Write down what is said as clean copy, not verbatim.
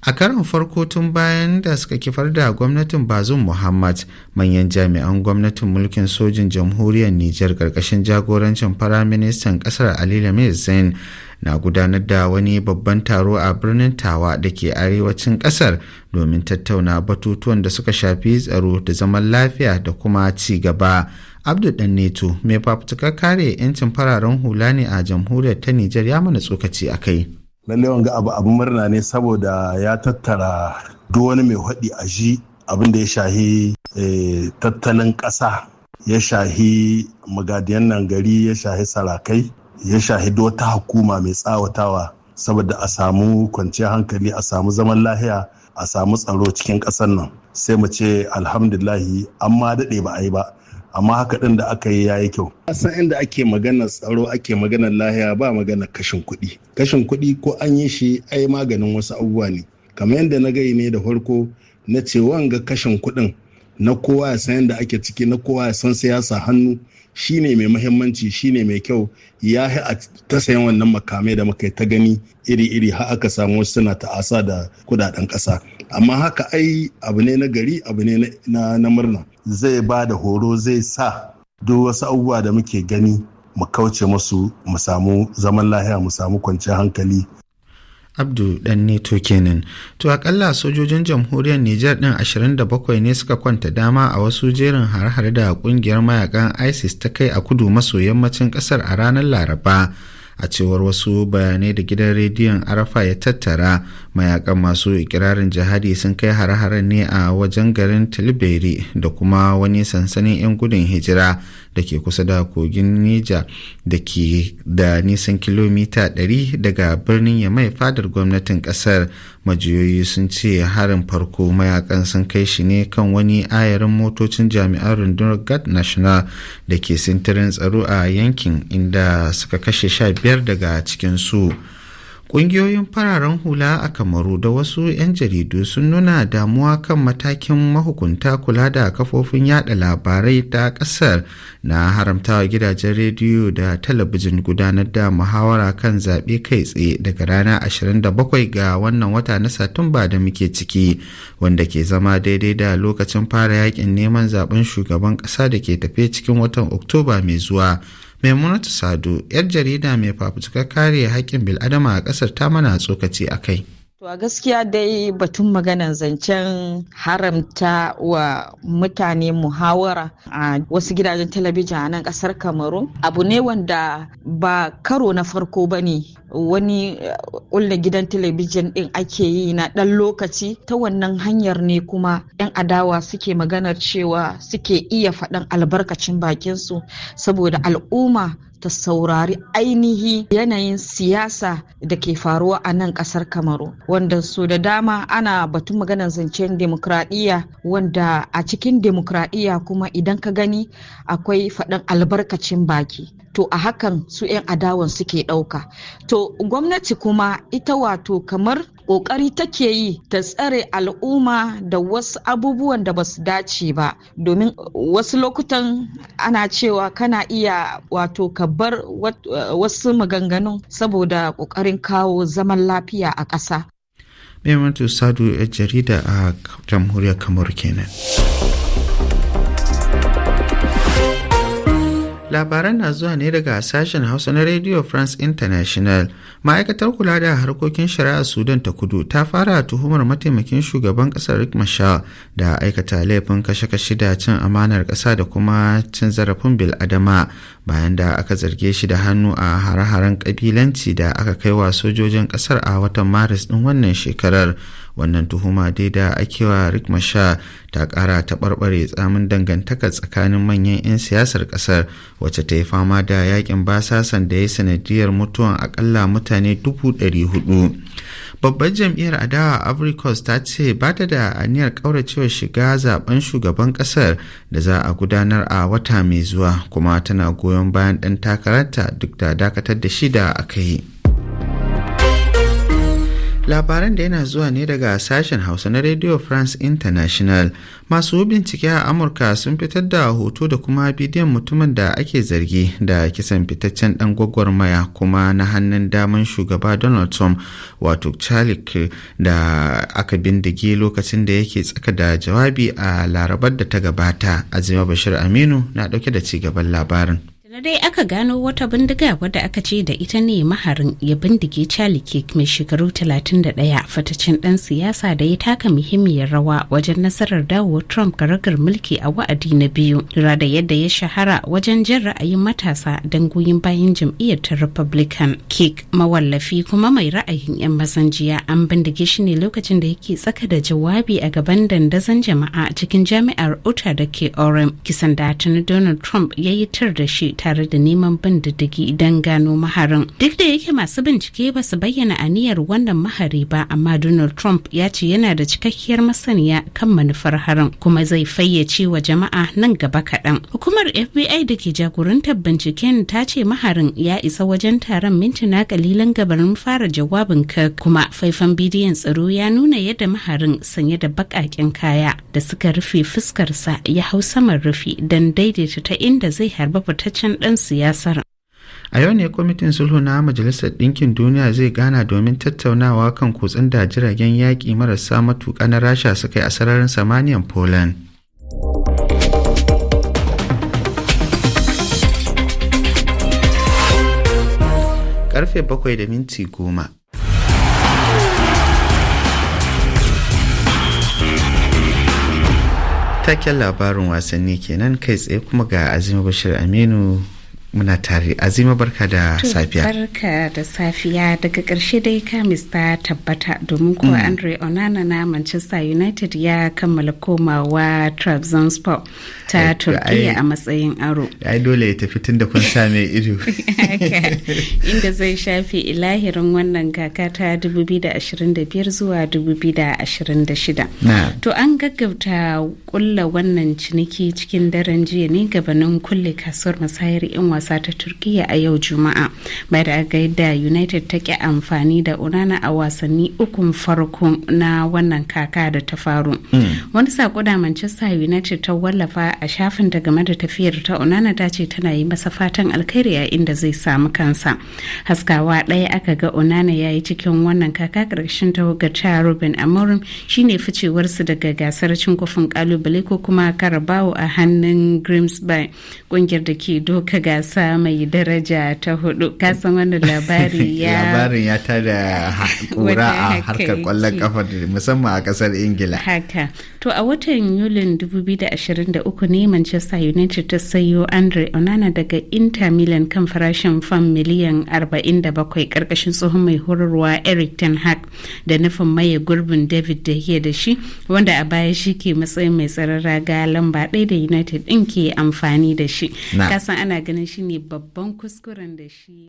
A karon farko tun bayan da suka kifar da gwamnatin Bazoum Muhammad, manyan jami'an gwamnatin mulkin sojin jamhuriyar Nijar ƙarƙashin jagorancin Firaministan ƙasar Ali Lamin Zain na gudanar da wani babban taro a birnin Tawa da ke arewacin ƙasar domin tattauna batutuwan da suka shafi tsaro da zaman lafiya da kuma ci gaba. Abdul Danneto, mai fafutukar kare 'yancin fararen hula ne a jamhuriyar ta Nijar, ya mana tsokaci a kai. Lallai wanga abu murna ne saboda ya tattara duk wani mai haɗi a ji abin da ya shahi tattalin ƙasa, ya shahi magadiyan nan gari, ya shahi sarakai, ya shahi duk wata hukuma mai tsawatawa saboda a samu kwanciyar hankali, a samu zaman lahiya, a samu tsaro cikin ƙasar nan. Sai mu ce alhamdulillahi, amma daɗe ba a yi ba. Amma haka ɗin da aka yi ya yi kyau. San inda ake maganar tsaro, ake maganar lahiya, ba maganar kashin kuɗi. Kashin kuɗi ko an yi shi ai maganin wasu abubuwa ne. Kamar yadda na gai ne da farko na ce wanga kashin kuɗin na kowa ya san yadda ake ciki, na kowa ya san siyasa hannu shine mai muhimmanci, shine mai kyau. Ya yi a ta sayan wannan makamai da muka ta gani iri-iri har aka samu wasu suna ta'asa da kudaden ƙasa. Amma haka ai abu ne na gari, abu ne na murna. Zai ba da horo, zai sa duk wasu abubuwa da muke gani mu kauce musu, mu samu zaman lahiya, mu samu kwanciyar hankali. Abdu Danneto kenan. To akalla sojojin jamhuriyar Nijar din 27 ne suka kwanta dama a wasu jerin har-har da kungiyar mayakan ISIS ta kai a kudu maso yammacin kasar a ranar Laraba. A cewar wasu bayanai da gidan rediyon Arafa ya tattara, mayakan masu ikirarin jihadi sun kai hare-haren ne a wajen garin Tilberi da kuma wani sansanin 'yan gudun hijira da ke kusa da kogin Nija da ke da nisan kilomita 100 daga birnin Yamai, fadar gwamnatin kasar. Majiyoyi sun ce harin farko mayakan sun kai shi ne kan wani ayarin motocin jami'an rundunar Guard National da ke sintirin tsaro a yankin, inda suka kashe 15 daga cikinsu. Ƙungiyoyin fararen hula a Kamaru da wasu 'yan jaridu sun nuna damuwa kan matakin mahukunta kula da kafofin yada labarai ta ƙasar na haramtawa gidajen rediyo da talabijin gudanar da muhawara kan zaɓe kai tsaye daga rana 27 ga wannan wata na Satumba da muke ciki, wanda ke zama daidai da lokacin fara yakin neman zaben shugaban ƙasa da ke tafe cikin watan Oktoba mai zuwa. Maimunatu Sado, 'yar jarida mai fafutukar kare haƙƙin bil'adama a ƙasar, ta mana tsokaci a kai. To a gaskiya dai batun maganan zancen haramta wa mutane muhawara a wasu gidajen talabijin a nan ƙasar Kamaru abu ne wanda ba karo na farko ba ne. Wani ƙulla gidan talabijin ɗin ake yi na ɗan lokaci, ta wannan hanyar ne kuma 'yan adawa suke maganar cewa suke iya faɗan albarkacin bakinsu saboda al'umma ta saurari ainihi yanayin siyasa da ke faruwa a nan ƙasar Kamaru, wanda so da dama ana batun maganar zancen demokradiyya, wanda a cikin demokradiyya kuma idan ka gani akwai faɗan albarkacin baki. To a hakan su 'yan adawan suke ɗauka. To gwamnati kuma ita wato kamar ƙoƙari take yi ta tsare al'umma da wasu abubuwan da ba su dace ba, domin wasu lokutan ana cewa kana iya wato ka bar wasu maganganun saboda ƙoƙarin kawo zaman lafiya a ƙasa. Maimunatu Sadu, 'yar jarida a jamhuriyar Kamaru kenan. Labaran na zuwa ne daga sashen Hausa na Radio France International. Ma'aikatar kula da harkokin shari'a Sudan ta kudu ta fara tuhumar mataimakin shugaban kasar Riek Machar da aikata laifin kashe-kashe da cin amanar ƙasa da kuma cin zarafin bil'adama, bayan da aka zarge shi da hannu a hare-haren ƙabilanci da aka kai wa sojojin ƙasar a watan Maris ɗin wannan shekarar. Wannan tuhuma dai da ake wa Riek Machar ta ƙara taɓarɓare tsamin dangantaka tsakanin manyan 'yan siyasar ƙasar, wacce ta yi fama da yakin basasan da ya sanadiyar mutuwan akalla mutane 400,000. Babbar jam'iyyar adawa Ivory Coast ta ce ba ta da aniyar ƙauracewa shiga zaben shugaban ƙasar da za a gudanar a wata mai zuwa, kuma tana goyon bayan ɗan takararta duk da dakatar da shi da aka yi. Labaran da yana zuwa ne daga sashen Hausa na Radio France International. Masu bincike a Amurka sun fitar da hoto da kuma bidiyon mutumin da ake zargi da kisan fitaccen dan gwagwarmaya kuma na hannun daman shugaba Donald Trump, wato Chalik, da aka bindige lokacin da yake tsaka da jawabi a Larabar da ta gabata. Azima Bashir Aminu na dauke da cigaban labarin. Da dai aka gano wata bindiga wadda aka ce da ita ne maharin ya bindige Charlie Kirk mai shekaru 31, fataccen dan siyasa da ya taka muhimmiyar rawa wajen nasarar dawowar Trump karagar mulki a wa'adi na biyu. Lura da yadda ya shahara wajen jin ra'ayin matasa don goyon bayan jam'iyyar ta Republican. Kirk, mawallafi kuma mai ra'ayin 'yan mazan jiya, an bindige shi ne lokacin da yake tsaka da jawabi a gaban dandazon jama'a cikin jami'ar Utah da ke Orem. Kisan da tuni Donald Trump ya yi tir da shi tare da neman bin diddigi don gano maharin. Duk da yake masu bincike ba su bayyana aniyar wannan mahari ba, amma Donald Trump ya ce yana da cikakkiyar masaniya kan manufar harin kuma zai fayyace wa jama'a nan gaba kaɗan. Hukumar FBI da ke jagorantar binciken ta ce maharin ya isa wajen taron mintuna kalilan gabanin fara jawabin Kirk, kuma faifan bidiyon tsaro ya nuna yadda maharin sanye da baƙaƙen kaya da suka rufe fuskarsa ya hau saman rufi don daidaita ta inda zai harba fitaccen ɗan siyasar. A yau ne kwamitin sulhu na Majalisar Ɗinkin Duniya zai gana domin tattaunawa kan kutsen da jiragen yaƙi marasa matuƙa na Rasha suka yi a sararin samaniyan Poland. Karfe 7:10. Taken labarin wasanni kenan kai tsaye kuma ga Azima Bashir Aminu muna tare. Azima, barka da safiya. Barka da safiya. Daga ƙarshe dai kamis ta tabbata domin kuwa Andre Onana na Manchester United ya kammala komawa Trabzonspor ta Turkiya a matsayin aro. Ai dole ya tafi tun da kun same ido. Inda zai shafe ilahirin wannan kaka ta 2025 zuwa 2026. To an gaggauta kulla wannan ciniki cikin daren jiya ne gabanin kulle kasuwar musayar 'yan wasa ta Turkiya a yau Juma'a, bayan da aka yadda United ta ki amfani da Onana a wasanni ukun farko na wannan kaka da ta faru. Wani sako da Manchester United ta wallafa a shafin ta game da tafiyar ta Onana ta ce tana yi masa fatan alkhairi a inda zai samu kansa. Haskawa ɗaya aka ga Onana ya yi cikin wannan kaka ƙarshen tawagar ta Ruben Amorim shine ficewarsu daga gasar cin kofin kalubale ko kuma Carabao a hannun Grimsby, ƙungiyar da ke doka gasa mai daraja ta 4. Kasan wannan labari labarin ya tada kura a harkar kwallon kafa musamman a kasar Ingila. Haka. To a watan Yulin 2023 ne Manchester United ta sayo Andre Onana daga Inter Milan kan farashin fam miliyan 47 karkashin tsohon mai horarwa Erik ten Hag da nufin maye gurbin David De Gea da shi, wanda a baya shi ke matsayin mai tsaron raga lamba 1 da United din ke amfani da shi. Kasan ana ganin shi ne babban kuskuren da shi